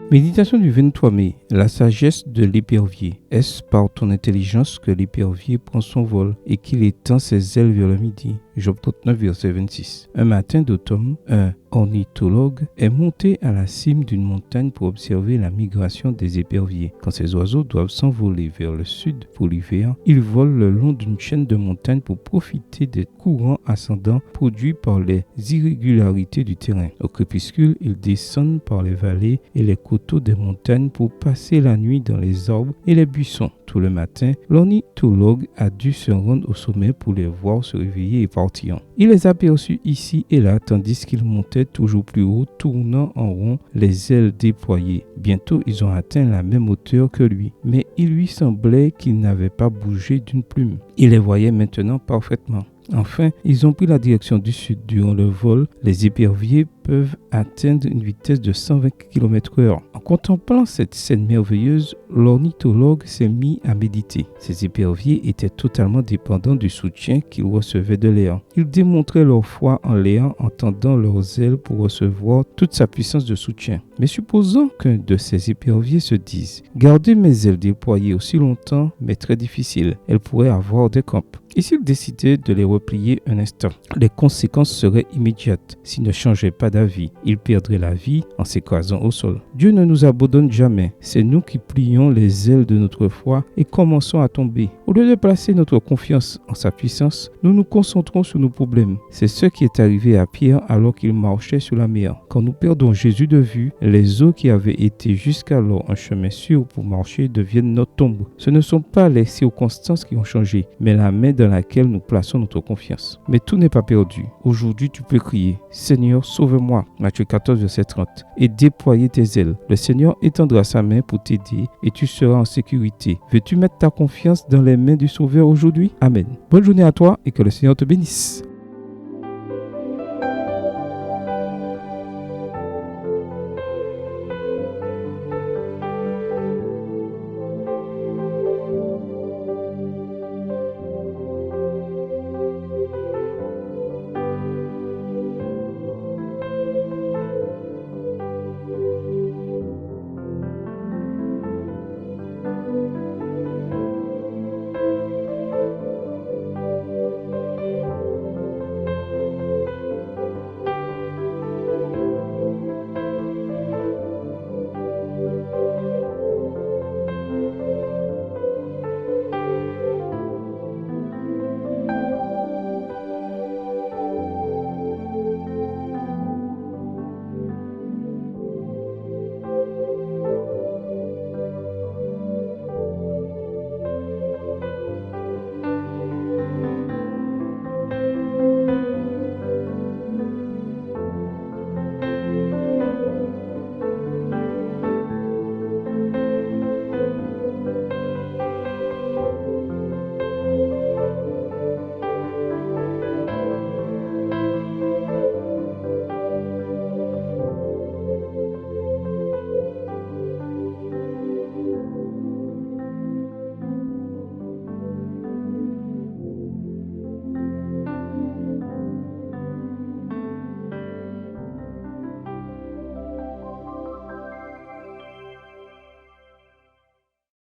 Méditation du 23 mai. La sagesse de l'épervier. Est-ce par ton intelligence que l'épervier prend son vol et qu'il étend ses ailes vers le midi? Job 39, verset 26. Un matin d'automne, un ornithologue est monté à la cime d'une montagne pour observer la migration des éperviers. Quand ces oiseaux doivent s'envoler vers le sud pour l'hiver, ils volent le long d'une chaîne de montagnes pour profiter des courants ascendants produits par les irrégularités du terrain. Au crépuscule, ils descendent par les vallées et les coteaux des montagnes pour passer la nuit dans les arbres et les buissons. Tout le matin, l'ornithologue a dû se rendre au sommet pour les voir se réveiller et partir. Il les a aperçus ici et là tandis qu'ils montaient toujours plus haut, tournant en rond les ailes déployées. Bientôt, ils ont atteint la même hauteur que lui, mais il lui semblait qu'ils n'avaient pas bougé d'une plume. Il les voyait maintenant parfaitement. Enfin, ils ont pris la direction du sud. Durant le vol, les éperviers peuvent atteindre une vitesse de 120 km/h. En contemplant cette scène merveilleuse, l'ornithologue s'est mis à méditer. Ces éperviers étaient totalement dépendants du soutien qu'ils recevaient de l'air. Ils démontraient leur foi en l'air en tendant leurs ailes pour recevoir toute sa puissance de soutien. Mais supposons qu'un de ces éperviers se dise « Garder mes ailes déployées aussi longtemps m'est très difficile. Elles pourraient avoir des crampes. » Et s'il décidait de les replier un instant, les conséquences seraient immédiates. S'il ne changeait pas d'avis, il perdrait la vie en s'écrasant au sol. Dieu ne nous abandonne jamais. C'est nous qui plions les ailes de notre foi et commençons à tomber. Au lieu de placer notre confiance en sa puissance, nous nous concentrons sur nos problèmes. C'est ce qui est arrivé à Pierre alors qu'il marchait sur la mer. Quand nous perdons Jésus de vue, les eaux qui avaient été jusqu'alors un chemin sûr pour marcher deviennent notre tombe. Ce ne sont pas les circonstances qui ont changé, mais la main dans laquelle nous plaçons notre confiance. Mais tout n'est pas perdu. Aujourd'hui, tu peux crier « Seigneur, sauve-moi » Matthieu 14, verset 30 et déployer tes ailes. Le Seigneur étendra sa main pour t'aider et tu seras en sécurité. Veux-tu mettre ta confiance dans les mains du Sauveur aujourd'hui? Amen. Bonne journée à toi et que le Seigneur te bénisse.